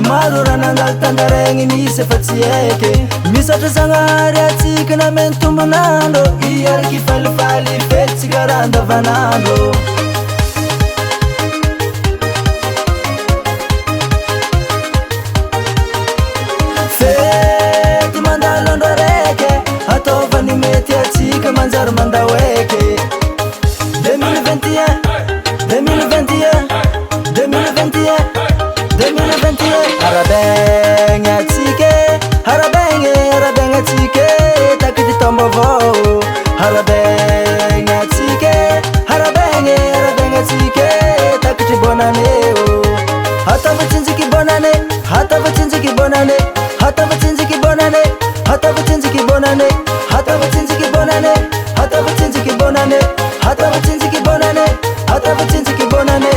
marorana tandaregny nisy efa tsy aiky misatra zagnahary atsika nameny tombonandro iaraky falifaly fetsika raha andavanandro fety mandalo andro araiky ataovany mety atsika manjary mandao aiky 2021 harabegny atsika harabegny atsika taky tombo avao harabegny atsika harabegny atsika taky tribonaneo hatavatsinjiky bonane hatavatsinjiky bonane hatavatsinjiky bonane hatavatsinjiky bonane hatavatsinjiky bonane hatavatsinjiky bonane hatavatsinjiky bonane hatavatsinjiky bonane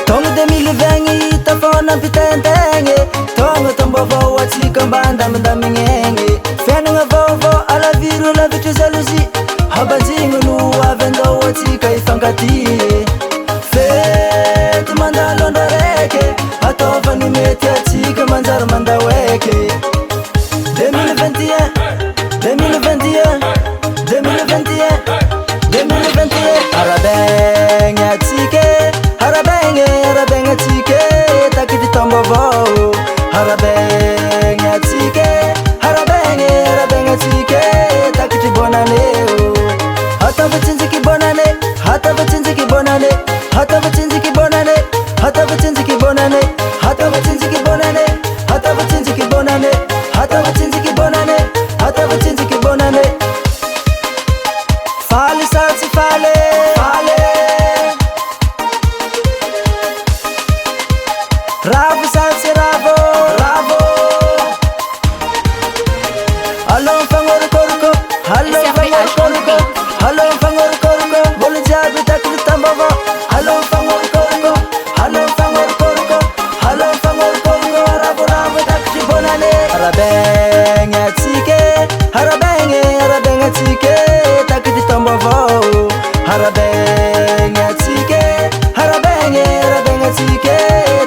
tonga 2020 tafona mpitentegny tonga tombavao atsika mba andamindamignegny fiainagna vaovao alaviro lavitry jalousie habanjigny no avy andao atsika ifankatie fety mandalo andro araiky ataovany mety atsika manjary mandao aiky 2021 harabegny atsika harabegny atsika taky tombo avao harabegny atsika harabegny atsika taky tribonaneo hatavatsinjiky bonane hatavatsinjiky bonane hatavatsinjiky bonane hatavatsinjiky bonane hatavatsinjiky bonane hatavatsinjiky bonane hatavatsinjiky bonane hatavatsinjiky bonane faly satsy faly ravo satsy ravo allô mifagnorokoroka allô mifagnorokoroka allô mifagnorokoroka olo jiaby taky tambava allô mifagnorokoroka allô mifagnorokoroka allô mifagnorokoroka ravoravo taky tribonane harabegny atsika harabegny atsika taky tombo avao harabegny atsika harabegny atsika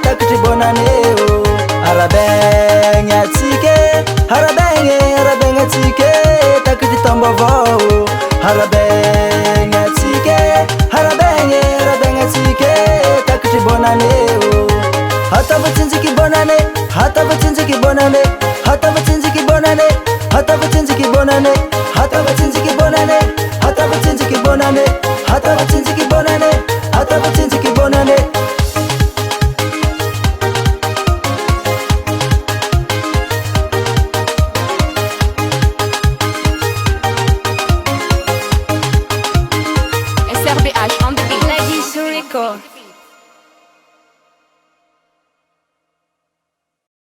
taky tribonaneo harabegny atsika harabegny atsika taky tombo avao harabegny atsika harabegny atsika taky tribonaneo hatavatsinjiky bonane hatavatsinjiky bonane hatavatsinjiky bonane hatavatsinjiky bonane hatavatsinjiky bonane hatavatsinjiky bonane hatavatsinjiky bonane